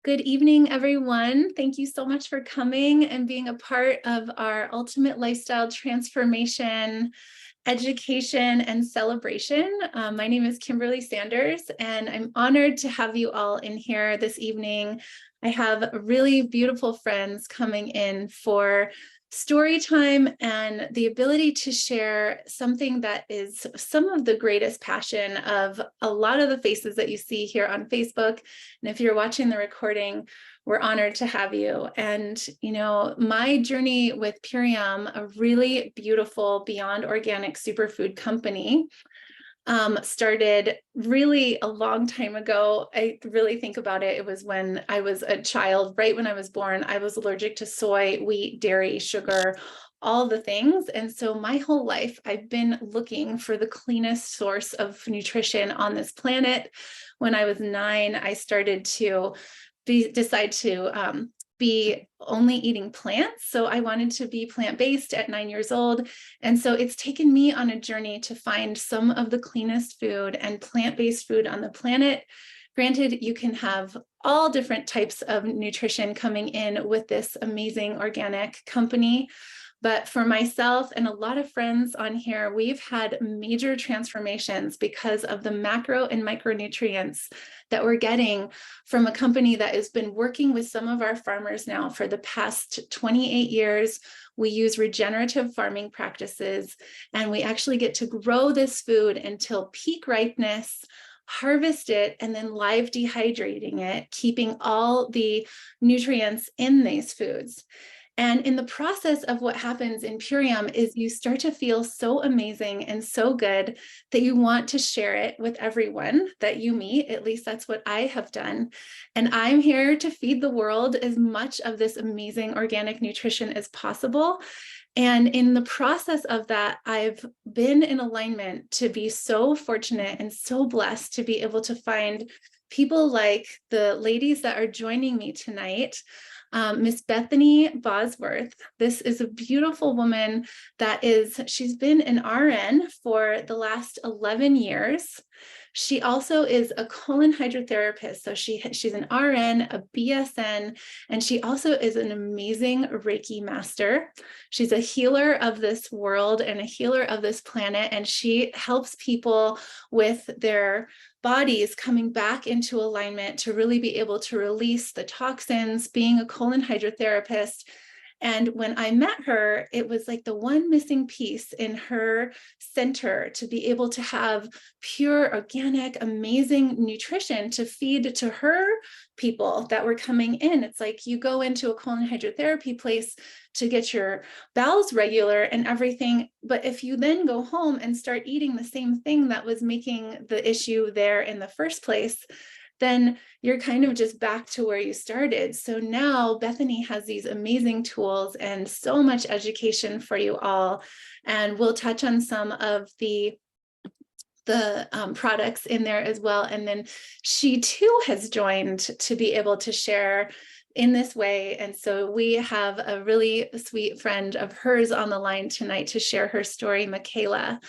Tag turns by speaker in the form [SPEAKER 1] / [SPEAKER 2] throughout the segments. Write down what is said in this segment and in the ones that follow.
[SPEAKER 1] Good evening, everyone. Thank you so much for coming and being a part of our Ultimate Lifestyle Transformation education and celebration. My name is Kimberly Sanders, and I'm honored to have you all in here this evening. I have really beautiful friends coming in for story time and the ability to share something that is some of the greatest passion of a lot of the faces that you see here on Facebook. And if you're watching the recording, we're honored to have you. And, you know, my journey with Purium, a really beautiful beyond organic superfood company, started really a long time ago. I really think about it. It was when I was a child, right when I was born. I was allergic to soy, wheat, dairy, sugar, all the things. And so my whole life, I've been looking for the cleanest source of nutrition on this planet. When I was 9, I started to decide to be only eating plants. So I wanted to be plant-based at 9 years old. And so it's taken me on a journey to find some of the cleanest food and plant-based food on the planet. Granted, you can have all different types of nutrition coming in with this amazing organic company. But for myself and a lot of friends on here, we've had major transformations because of the macro and micronutrients that we're getting from a company that has been working with some of our farmers now for the past 28 years. We use regenerative farming practices, and we actually get to grow this food until peak ripeness, harvest it, and then live dehydrating it, keeping all the nutrients in these foods. And in the process of what happens in Purium is you start to feel so amazing and so good that you want to share it with everyone that you meet. At least that's what I have done. And I'm here to feed the world as much of this amazing organic nutrition as possible. And in the process of that, I've been in alignment to be so fortunate and so blessed to be able to find people like the ladies that are joining me tonight. Miss Bethany Bosworth. This is a beautiful woman she's been an RN for the last 11 years. She also is a colon hydrotherapist. So she's an RN, a BSN, and she also is an amazing Reiki master. She's a healer of this world and a healer of this planet, and she helps people with their bodies coming back into alignment to really be able to release the toxins, being a colon hydrotherapist. And when I met her, it was like the one missing piece in her center to be able to have pure, organic, amazing nutrition to feed to her people that were coming in. It's like you go into a colon hydrotherapy place to get your bowels regular and everything. But if you then go home and start eating the same thing that was making the issue there in the first place, then you're kind of just back to where you started. So now Bethany has these amazing tools and so much education for you all. And we'll touch on some of the products in there as well. And then she too has joined to be able to share in this way. And so we have a really sweet friend of hers on the line tonight to share her story, Michaela.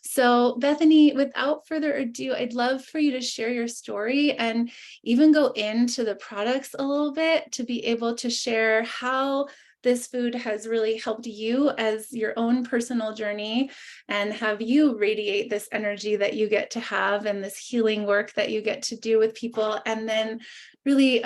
[SPEAKER 1] So Bethany, without further ado, I'd love for you to share your story and even go into the products a little bit to be able to share how this food has really helped you as your own personal journey and have you radiate this energy that you get to have and this healing work that you get to do with people. And then really,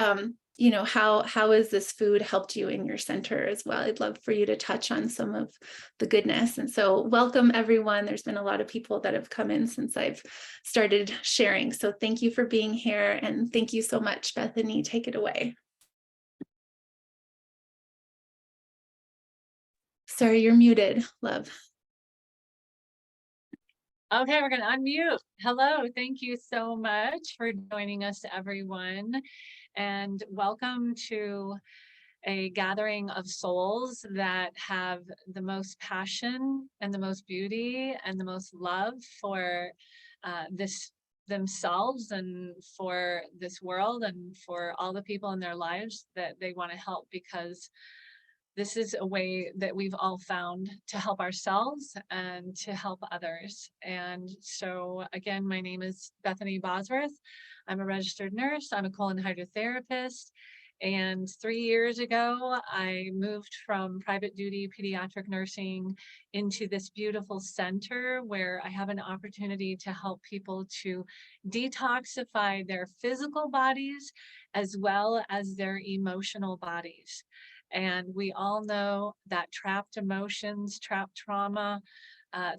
[SPEAKER 1] you know, how has this food helped you in your center as well? I'd love for you to touch on some of the goodness. And so welcome everyone. There's been a lot of people that have come in since I've started sharing. So thank you for being here. And thank you so much, Bethany. Take it away. Sorry, you're muted, love.
[SPEAKER 2] Okay, we're going to unmute. Hello, thank you so much for joining us, everyone. And welcome to a gathering of souls that have the most passion and the most beauty and the most love for this themselves and for this world and for all the people in their lives that they want to help, because this is a way that we've all found to help ourselves and to help others. And so again, my name is Bethany Bosworth. I'm a registered nurse. I'm a colon hydrotherapist. And 3 years ago, I moved from private duty pediatric nursing into this beautiful center where I have an opportunity to help people to detoxify their physical bodies as well as their emotional bodies. And we all know that trapped emotions, trapped trauma,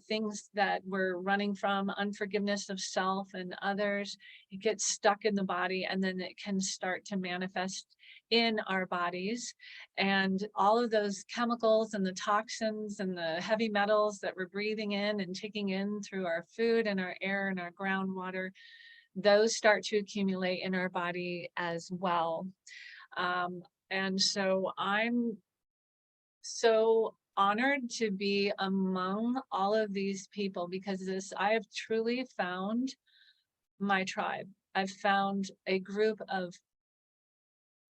[SPEAKER 2] things that we're running from, unforgiveness of self and others, it gets stuck in the body and then it can start to manifest in our bodies. And all of those chemicals and the toxins and the heavy metals that we're breathing in and taking in through our food and our air and our groundwater, those start to accumulate in our body as well. And so I'm so honored to be among all of these people because I have truly found my tribe. I've found a group of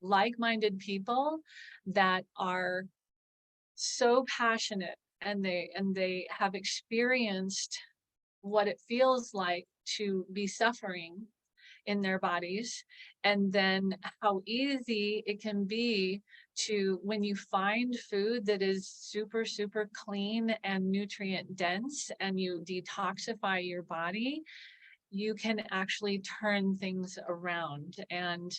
[SPEAKER 2] like-minded people that are so passionate, and they have experienced what it feels like to be suffering in their bodies, and then how easy it can be to, when you find food that is super, super clean and nutrient dense and you detoxify your body, you can actually turn things around. And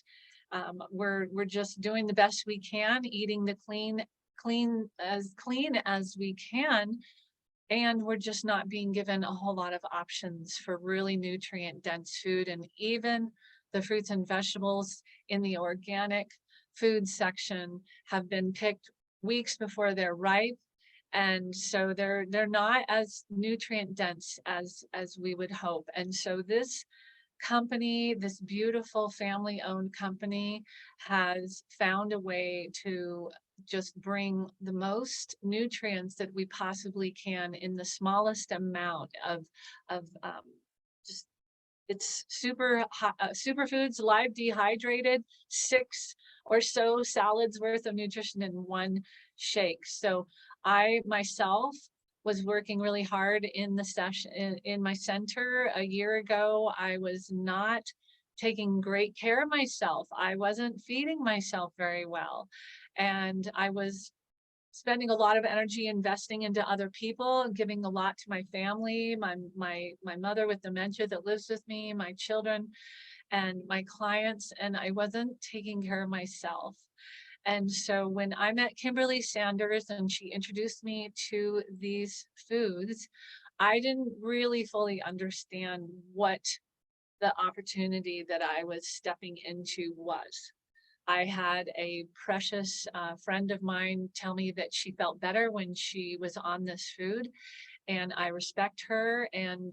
[SPEAKER 2] we're just doing the best we can, eating the clean as we can, and we're just not being given a whole lot of options for really nutrient dense food. And even the fruits and vegetables in the organic food section have been picked weeks before they're ripe. And so they're not as nutrient dense as we would hope. And so this company, this beautiful family owned company, has found a way to just bring the most nutrients that we possibly can in the smallest amount of just, it's superfoods, live dehydrated, 6 or so salads worth of nutrition in one shake. So I myself was working really hard in the session in my center a year ago. I was not taking great care of myself. I wasn't feeding myself very well. And I was spending a lot of energy investing into other people and giving a lot to my family, my mother with dementia that lives with me, my children, and my clients, and I wasn't taking care of myself. And so when I met Kimberly Sanders and she introduced me to these foods, I didn't really fully understand what the opportunity that I was stepping into was. I had a precious friend of mine tell me that she felt better when she was on this food, and I respect her. And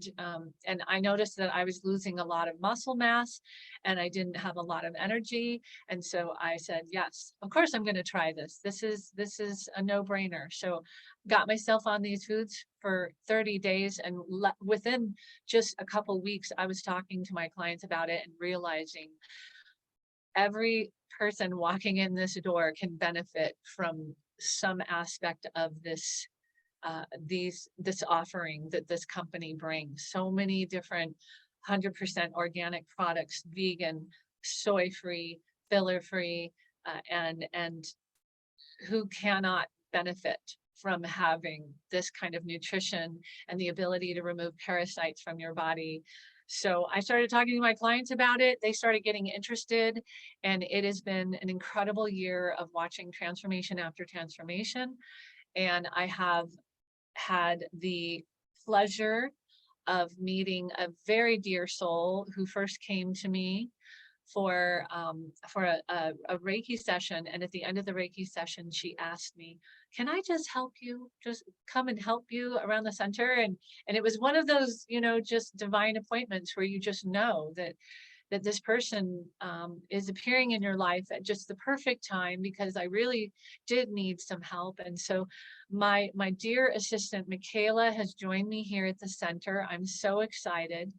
[SPEAKER 2] I noticed that I was losing a lot of muscle mass and I didn't have a lot of energy. And so I said, yes, of course I'm going to try this. This is a no-brainer. So got myself on these foods for 30 days, and within just a couple weeks, I was talking to my clients about it and realizing every person walking in this door can benefit from some aspect of this this offering that this company brings. So many different 100% organic products, vegan, soy-free, filler-free, and who cannot benefit from having this kind of nutrition and the ability to remove parasites from your body. So I started talking to my clients about it. They started getting interested, and it has been an incredible year of watching transformation after transformation. And I have had the pleasure of meeting a very dear soul who first came to me for a Reiki session. And at the end of the Reiki session, she asked me, can I just help you? Just come and help you around the center. And it was one of those, you know, just divine appointments where you just know that this person is appearing in your life at just the perfect time, because I really did need some help. And so my dear assistant, Michaela, has joined me here at the center. I'm so excited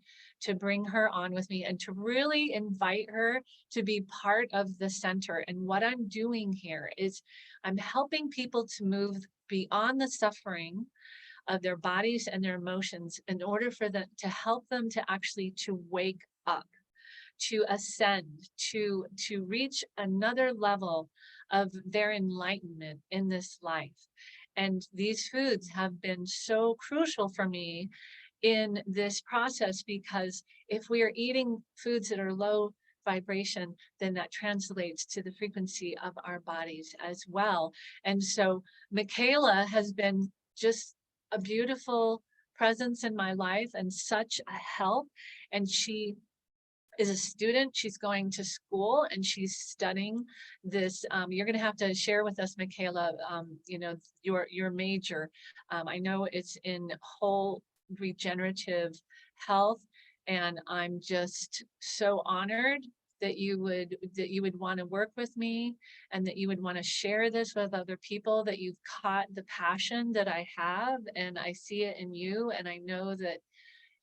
[SPEAKER 2] to bring her on with me and to really invite her to be part of the center. And what I'm doing here is I'm helping people to move beyond the suffering of their bodies and their emotions in order for them to help them to actually to wake up, to ascend, to reach another level of their enlightenment in this life. And these foods have been so crucial for me in this process, because if we are eating foods that are low vibration, then that translates to the frequency of our bodies as well. And so Michaela has been just a beautiful presence in my life and such a help. And she is a student. She's going to school and she's studying this. You're going to have to share with us, Michaela, your major. I know it's in whole regenerative health, and I'm just so honored that you would want to work with me, and that you would want to share this with other people, that you've caught the passion that I have, and I see it in you, and I know that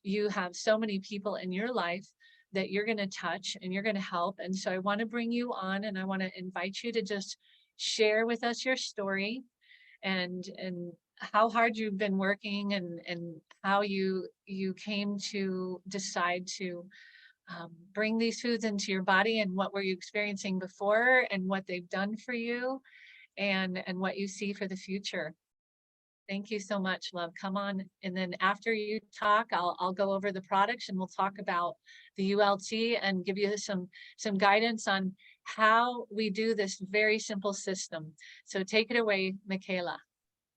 [SPEAKER 2] you have so many people in your life that you're going to touch and you're going to help. And so I want to bring you on, and I want to invite you to just share with us your story, and how hard you've been working, and how you came to decide to bring these foods into your body, and what were you experiencing before, and what they've done for you, and what you see for the future. Thank you so much, love. Come on. And then after you talk, I'll go over the products, and we'll talk about the ULT and give you some guidance on how we do this very simple system. So take it away, Michaela.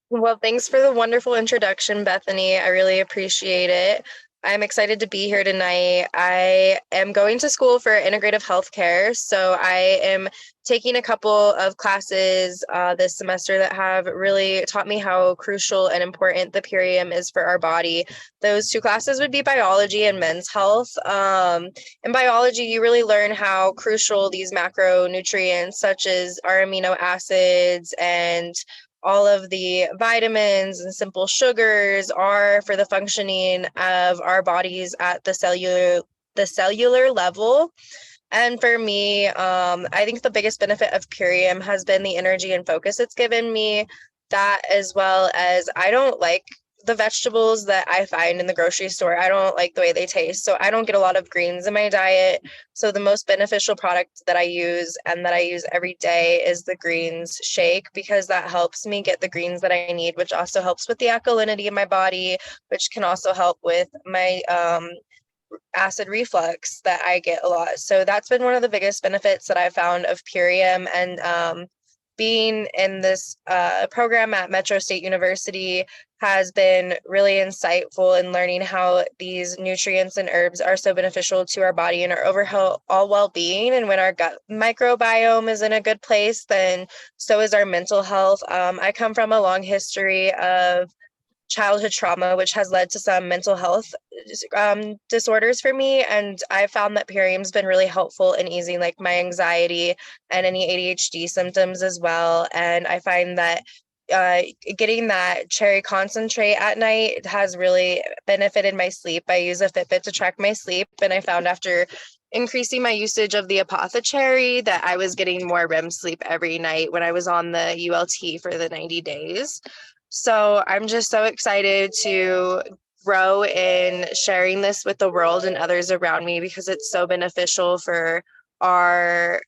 [SPEAKER 3] Well, thanks for the wonderful introduction, Bethany. I really appreciate it. I'm excited to be here tonight. I am going to school for integrative healthcare, so I am taking a couple of classes this semester that have really taught me how crucial and important the perium is for our body. Those two classes would be biology and men's health. In biology, you really learn how crucial these macronutrients, such as our amino acids and all of the vitamins and simple sugars, are for the functioning of our bodies at the cellular level. And for me, I think the biggest benefit of Purium has been the energy and focus it's given me. That, as well as, I don't like the vegetables that I find in the grocery store. I don't like the way they taste. So I don't get a lot of greens in my diet. So the most beneficial product that I use, and that I use every day, is the greens shake, because that helps me get the greens that I need, which also helps with the alkalinity in my body, which can also help with my acid reflux that I get a lot. So that's been one of the biggest benefits that I found of Purium. And being in this program at Metro State University has been really insightful in learning how these nutrients and herbs are so beneficial to our body and our overall well-being. And when our gut microbiome is in a good place, then so is our mental health. I come from a long history of childhood trauma, which has led to some mental health disorders for me. And I found that Purium's been really helpful in easing like my anxiety and any ADHD symptoms as well. And I find that getting that cherry concentrate at night has really benefited my sleep. I use a Fitbit to track my sleep, and I found after increasing my usage of the apothecary that I was getting more REM sleep every night when I was on the ULT for the 90 days. So I'm just so excited to grow in sharing this with the world and others around me, because it's so beneficial for our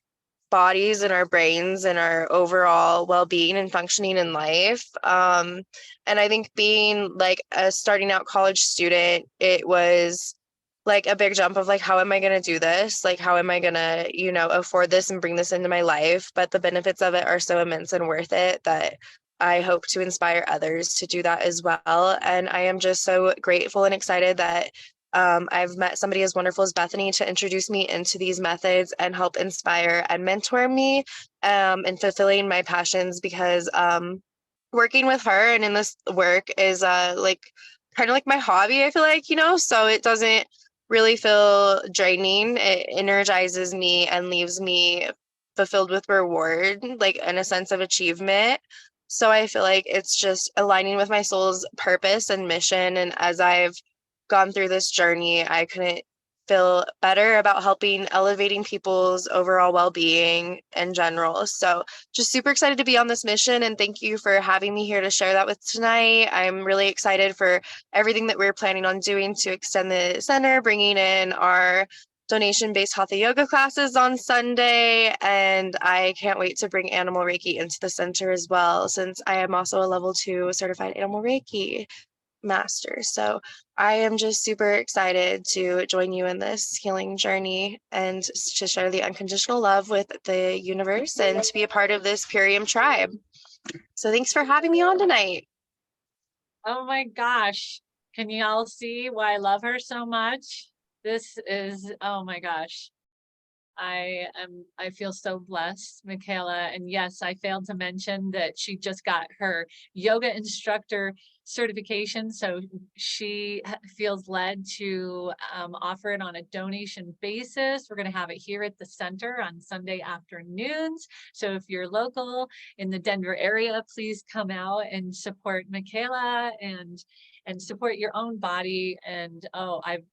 [SPEAKER 3] bodies and our brains and our overall well-being and functioning in life. And I think being like a starting out college student, it was like a big jump of like, how am I going to do this? Like, how am I going to, afford this and bring this into my life? But the benefits of it are so immense and worth it that I hope to inspire others to do that as well. And I am just so grateful and excited that I've met somebody as wonderful as Bethany to introduce me into these methods and help inspire and mentor me in fulfilling my passions, because working with her and in this work is like kind of like my hobby, I feel like, so it doesn't really feel draining. It energizes me and leaves me fulfilled with reward, like in a sense of achievement. So I feel like it's just aligning with my soul's purpose and mission. And as I've gone through this journey, I couldn't feel better about elevating people's overall well-being in general. So just super excited to be on this mission, and thank you for having me here to share that with tonight. I'm really excited for everything that we're planning on doing to extend the center, bringing in our donation-based hatha yoga classes on Sunday, and I can't wait to bring animal Reiki into the center as well, since I am also a level 2 certified animal Reiki master. So I am just super excited to join you in this healing journey and to share the unconditional love with the universe and to be a part of this Purium tribe. So thanks for having me on tonight.
[SPEAKER 2] Oh my gosh. Can you all see why I love her so much? This is, oh my gosh. I feel so blessed, Michaela. And yes, I failed to mention that she just got her yoga instructor certification. So she feels led to offer it on a donation basis. We're going to have it here at the center on Sunday afternoons. So if you're local in the Denver area, please come out and support Michaela and support your own body. And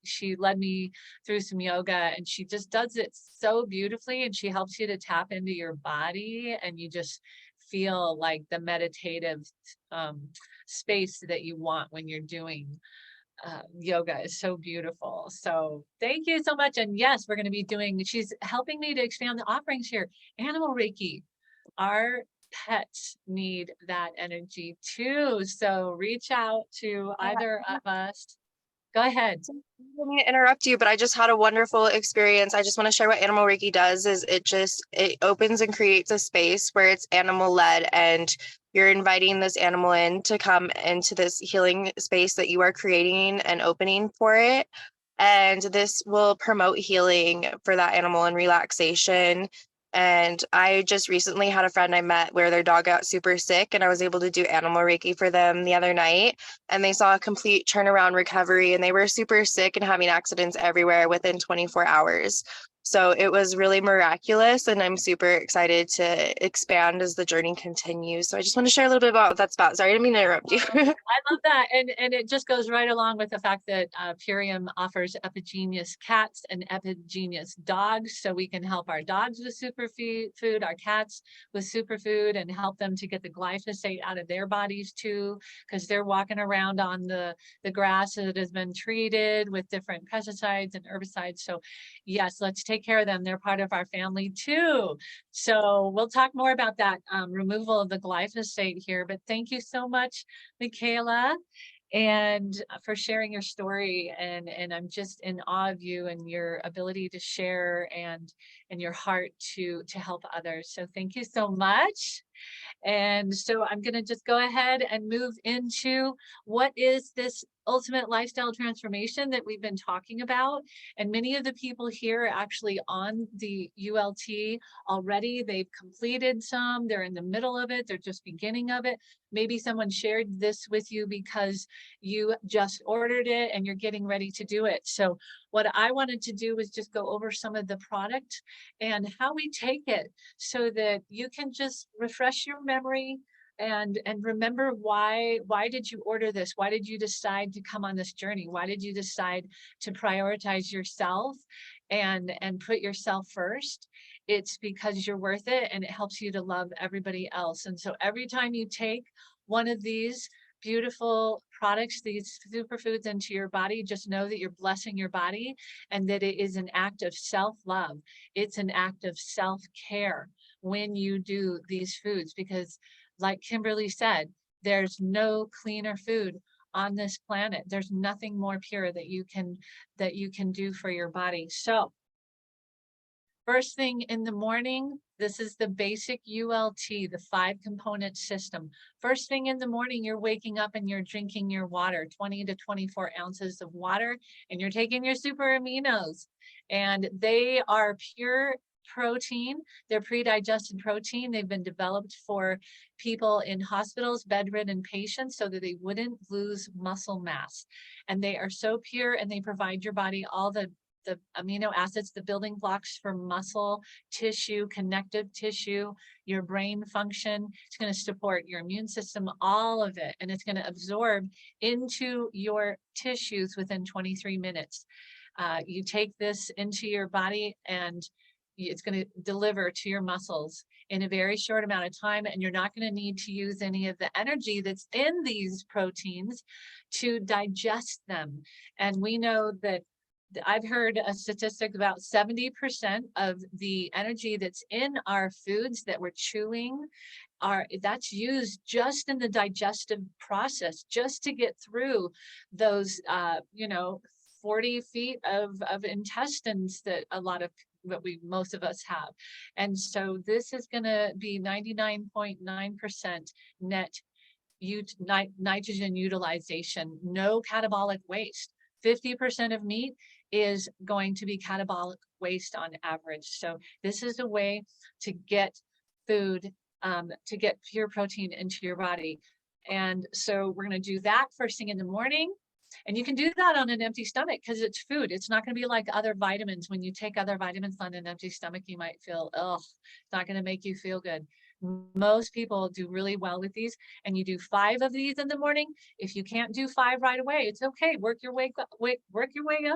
[SPEAKER 2] she led me through some yoga, and she just does it so beautifully, and she helps you to tap into your body, and you just feel like the meditative space that you want when you're doing yoga. Is so beautiful. So thank you so much. And yes, we're going to be doing, she's helping me to expand the offerings here. Animal Reiki, our pets need that energy too. So reach out to either of us. Go ahead.
[SPEAKER 3] I don't mean to interrupt you, but I just had a wonderful experience. I just want to share what Animal Reiki does. Is it opens and creates a space where it's animal led, and you're inviting this animal in to come into this healing space that you are creating and opening for it. And this will promote healing for that animal and relaxation. And I just recently had a friend I met where their dog got super sick, and I was able to do Animal Reiki for them the other night, and they saw a complete turnaround recovery, and they were super sick and having accidents everywhere within 24 hours. So it was really miraculous, and I'm super excited to expand as the journey continues. So I just want to share a little bit about what that's about. Sorry, I didn't mean to interrupt you.
[SPEAKER 2] I love that. And it just goes right along with the fact that Purium offers epigenous cats and epigenous dogs. So we can help our dogs with superfood, our cats with superfood, and help them to get the glyphosate out of their bodies too, because they're walking around on the grass that has been treated with different pesticides and herbicides. So yes, let's take care of them. They're part of our family too. So we'll talk more about that removal of the glyphosate here. But thank you so much, Michaela, and for sharing your story. And I'm just in awe of you and your ability to share and your heart to help others. So thank you so much. And so I'm going to just go ahead and move into what is this ultimate lifestyle transformation that we've been talking about. And many of the people here are actually on the ULT already. They've completed some, they're in the middle of it, they're just beginning of it. Maybe someone shared this with you because you just ordered it and you're getting ready to do it. So what I wanted to do was just go over some of the product and how we take it so that you can just refresh your memory and remember why did you order this? Why did you decide to come on this journey? Why did you decide to prioritize yourself and put yourself first? It's because you're worth it, and it helps you to love everybody else. And so every time you take one of these beautiful products, these superfoods into your body, just know that you're blessing your body and that it is an act of self-love. It's an act of self-care when you do these foods, because like Kimberly said, there's no cleaner food on this planet. There's nothing more pure that you can do for your body. So first thing in the morning, this is the basic ULT, the 5-component system. First thing in the morning, you're waking up and you're drinking your water, 20 to 24 ounces of water, and you're taking your super aminos. And they are pure protein. They're pre-digested protein. They've been developed for people in hospitals, bedridden patients, so that they wouldn't lose muscle mass. And they are so pure, and they provide your body all the amino acids, the building blocks for muscle tissue, connective tissue, your brain function. It's going to support your immune system, all of it. And it's going to absorb into your tissues within 23 minutes. You take this into your body and it's going to deliver to your muscles in a very short amount of time. And you're not going to need to use any of the energy that's in these proteins to digest them. And we know that I've heard a statistic about 70% of the energy that's in our foods that we're chewing that's used just in the digestive process, just to get through those, 40 feet of intestines that most of us have. And so this is going to be 99.9% net nitrogen utilization, no catabolic waste. 50% of meat is going to be catabolic waste on average. So this is a way to get food, to get pure protein into your body. And so we're going to do that first thing in the morning. And you can do that on an empty stomach because it's food. It's not going to be like other vitamins. When you take other vitamins on an empty stomach, you might feel, oh, it's not going to make you feel good. Most people do really well with these, and you do 5 of these in the morning. If you can't do 5 right away, it's okay. Work your way up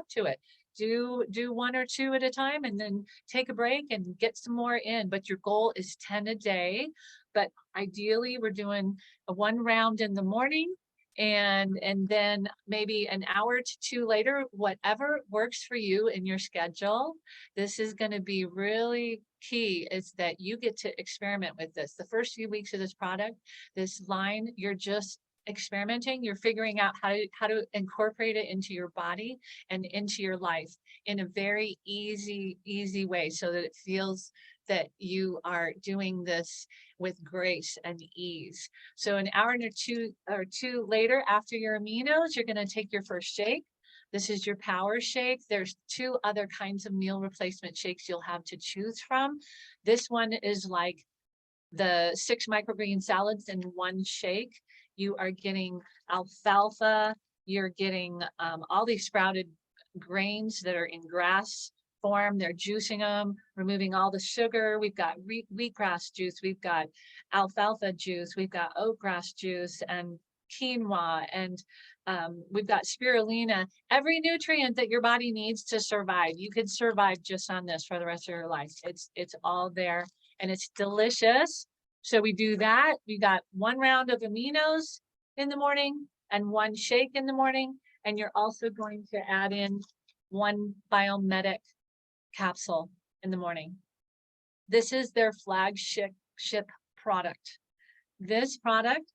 [SPEAKER 2] to it. Do 1 or 2 at a time, and then take a break and get some more in. But your goal is 10 a day. But ideally, we're doing 1 round in the morning, and then maybe an hour to 2 later, whatever works for you in your schedule. This is going to be really key, is that you get to experiment with this. The first few weeks of this product, this line, you're just experimenting. You're figuring out how to incorporate it into your body and into your life in a very easy way, so that it feels that you are doing this with grace and ease. So an hour or two later, after your aminos, you're going to take your first shake. This is your power shake. There's 2 other kinds of meal replacement shakes you'll have to choose from. This one is like the 6 microgreen salads in 1 shake. You are getting alfalfa. You're getting all these sprouted grains that are in grass form. They're juicing them, removing all the sugar. We've got wheatgrass juice. We've got alfalfa juice. We've got oatgrass juice and quinoa, and we've got spirulina. Every nutrient that your body needs to survive. You could survive just on this for the rest of your life. It's all there, and it's delicious. So we do that. We got 1 round of aminos in the morning and 1 shake in the morning, and you're also going to add in 1 biomedic capsule in the morning. This is their flagship product. This product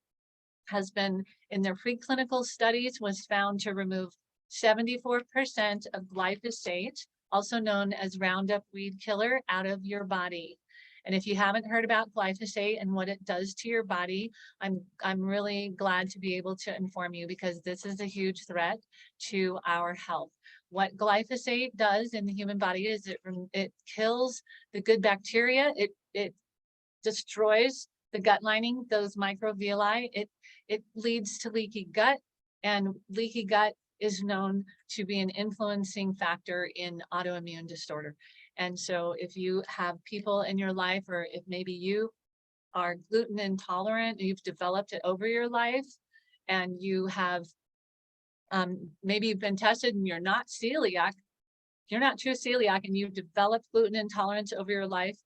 [SPEAKER 2] has been, in their preclinical studies, was found to remove 74% of glyphosate, also known as Roundup weed killer, out of your body. And if you haven't heard about glyphosate and what it does to your body, I'm really glad to be able to inform you, because this is a huge threat to our health. What glyphosate does in the human body is it kills the good bacteria. It destroys the gut lining, those microvilli. It leads to leaky gut, and leaky gut is known to be an influencing factor in autoimmune disorder. And so if you have people in your life, or if maybe you are gluten intolerant, you've developed it over your life, and you have maybe you've been tested and you're not celiac, you're not true celiac, and you've developed gluten intolerance over your life,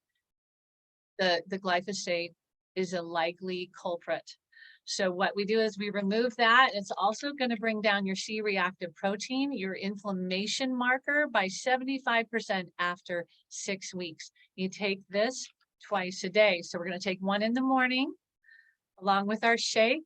[SPEAKER 2] the glyphosate is a likely culprit. So what we do is we remove that. It's also going to bring down your C-reactive protein, your inflammation marker, by 75% after 6 weeks. You take this twice a day. So we're going to take 1 in the morning along with our shake.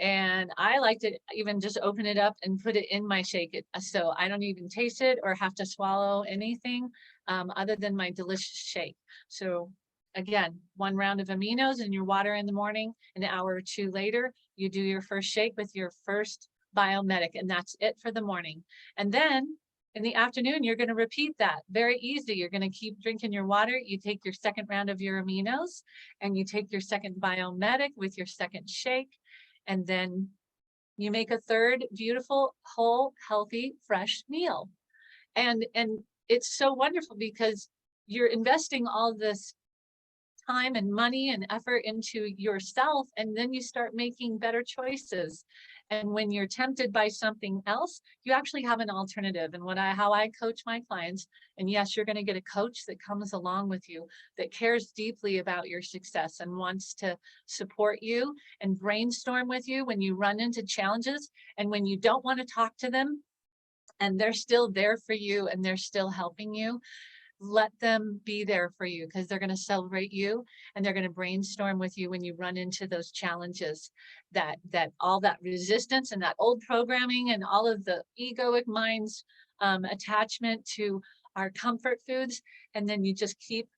[SPEAKER 2] And I like to even just open it up and put it in my shake. So I don't even taste it or have to swallow anything other than my delicious shake. So again, 1 round of aminos in your water in the morning. An hour or 2 later, you do your first shake with your first biomedic, and that's it for the morning. And then in the afternoon, you're going to repeat that. Very easy. You're going to keep drinking your water. You take your 2nd round of your aminos, and you take your 2nd biomedic with your 2nd shake. And then you make a 3rd beautiful, whole, healthy, fresh meal. And it's so wonderful because you're investing all this time and money and effort into yourself, and then you start making better choices. And when you're tempted by something else, you actually have an alternative. And how I coach my clients, and yes, you're going to get a coach that comes along with you, that cares deeply about your success and wants to support you and brainstorm with you when you run into challenges. And when you don't want to talk to them, and they're still there for you and they're still helping you, let them be there for you, because they're going to celebrate you and they're going to brainstorm with you when you run into those challenges, that all that resistance and that old programming and all of the egoic mind's attachment to our comfort foods. And then you just keep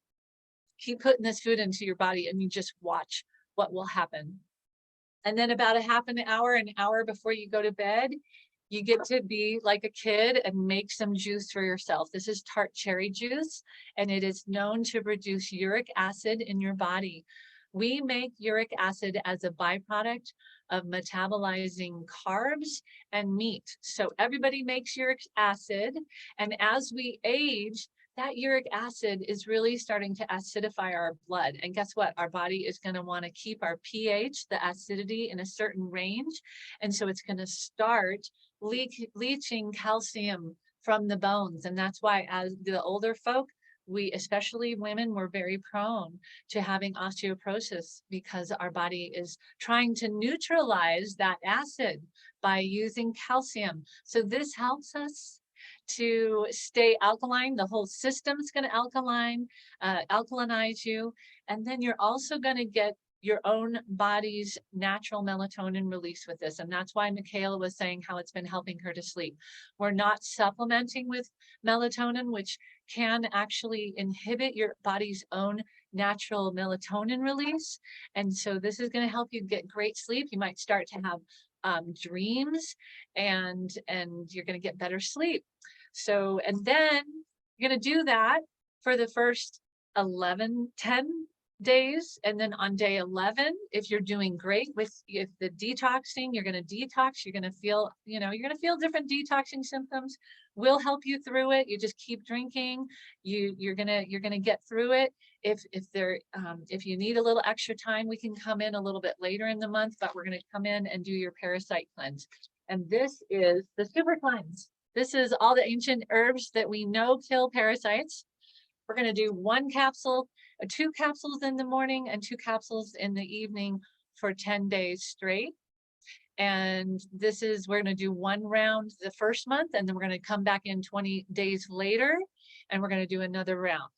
[SPEAKER 2] putting this food into your body and you just watch what will happen. And then about a half an hour before you go to bed, you get to be like a kid and make some juice for yourself. This is tart cherry juice, and it is known to reduce uric acid in your body. We make uric acid as a byproduct of metabolizing carbs and meat. So everybody makes uric acid, and as we age, that uric acid is really starting to acidify our blood. And guess what? Our body is going to want to keep our pH, the acidity, in a certain range. And so it's going to start leaching calcium from the bones. And that's why, as the older folk, we, especially women, we're very prone to having osteoporosis, because our body is trying to neutralize that acid by using calcium. So this helps us to stay alkaline. The whole system's going to alkalinize you. And then you're also going to get your own body's natural melatonin release with this. And that's why Michaela was saying how it's been helping her to sleep. We're not supplementing with melatonin, which can actually inhibit your body's own natural melatonin release. And so this is going to help you get great sleep. You might start to have dreams, and you're going to get better sleep. So, and then you're going to do that for the first 10 days. And then on day 11, if you're doing great with the detoxing, you're going to detox, you're going to feel, you're going to feel different detoxing symptoms. We'll help you through it. You just keep drinking. You're going to get through it. If you need a little extra time, we can come in a little bit later in the month, but we're going to come in and do your parasite cleanse. And this is the super cleanse. This is all the ancient herbs that we know kill parasites. We're going to do 2 capsules in the morning and 2 capsules in the evening for 10 days straight. And we're going to do 1 round the first month, and then we're going to come back in 20 days later, and we're going to do another round.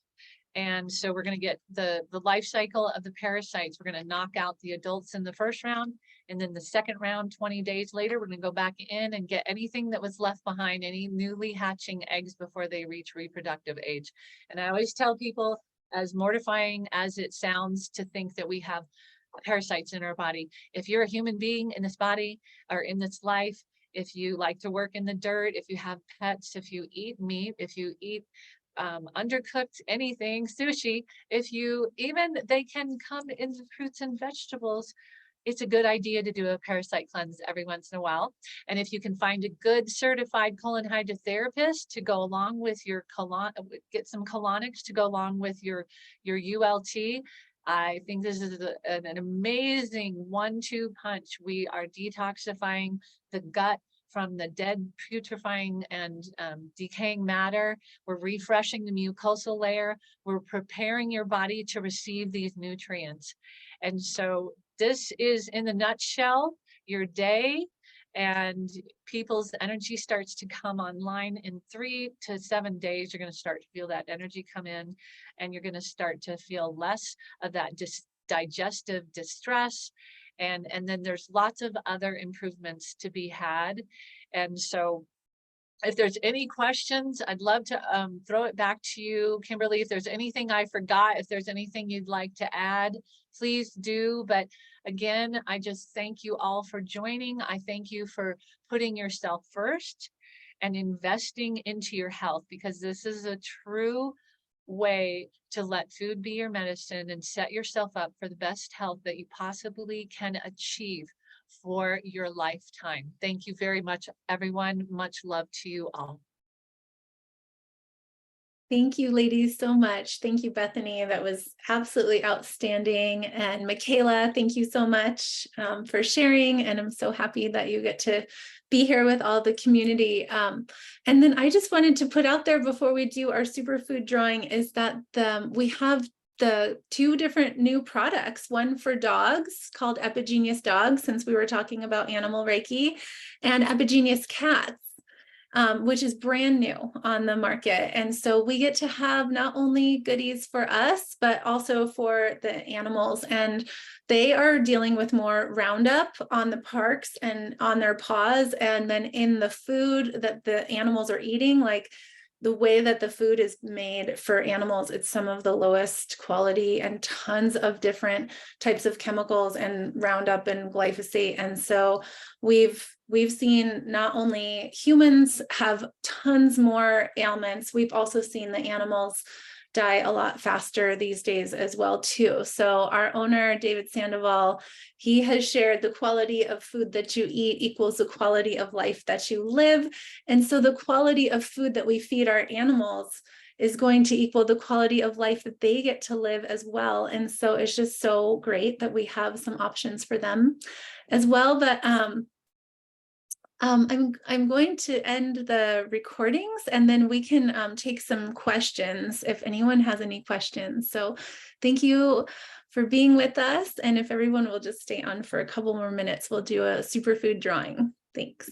[SPEAKER 2] And so we're going to get the life cycle of the parasites. We're going to knock out the adults in the first round, and then the second round, 20 days later, we're going to go back in and get anything that was left behind, any newly hatching eggs before they reach reproductive age. And I always tell people, as mortifying as it sounds to think that we have parasites in our body, if you're a human being in this body or in this life, if you like to work in the dirt, if you have pets, if you eat meat, if you eat undercooked anything, sushi, they can come into fruits and vegetables. It's a good idea to do a parasite cleanse every once in a while. And if you can find a good certified colon hydrotherapist to go along with your get some colonics to go along with your ULT, I think this is an amazing 1-2 punch. We are detoxifying the gut from the dead, putrefying, and decaying matter. We're refreshing the mucosal layer. We're preparing your body to receive these nutrients. And so this is, in a nutshell, your day, and people's energy starts to come online in 3 to 7 days. You're going to start to feel that energy come in, and you're going to start to feel less of that digestive distress. And then there's lots of other improvements to be had. And so if there's any questions, I'd love to throw it back to you, Kimberly. If there's anything I forgot, if there's anything you'd like to add, please do. But again, I just thank you all for joining. I thank you for putting yourself first and investing into your health, because this is a true way to let food be your medicine and set yourself up for the best health that you possibly can achieve for your lifetime. Thank you very much, everyone. Much love to you all.
[SPEAKER 1] Thank you, ladies, so much. Thank you, Bethany. That was absolutely outstanding. And Michaela, thank you so much for sharing. And I'm so happy that you get to be here with all the community. And then I just wanted to put out there before we do our superfood drawing is that we have the 2 different new products, one for dogs called Epigenius Dog, since we were talking about animal Reiki, and Epigenius Cats. which is brand new on the market. And so we get to have not only goodies for us, but also for the animals. And they are dealing with more Roundup on the parks and on their paws. And then in the food that the animals are eating, like the way that the food is made for animals, it's some of the lowest quality and tons of different types of chemicals and Roundup and glyphosate. And so we've seen not only humans have tons more ailments, we've also seen the animals die a lot faster these days as well too. So our owner, David Sandoval, he has shared the quality of food that you eat equals the quality of life that you live. And so the quality of food that we feed our animals is going to equal the quality of life that they get to live as well. And so it's just so great that we have some options for them as well. But I'm going to end the recordings, and then we can take some questions if anyone has any questions. So thank you for being with us. And if everyone will just stay on for a couple more minutes, we'll do a superfood drawing. Thanks.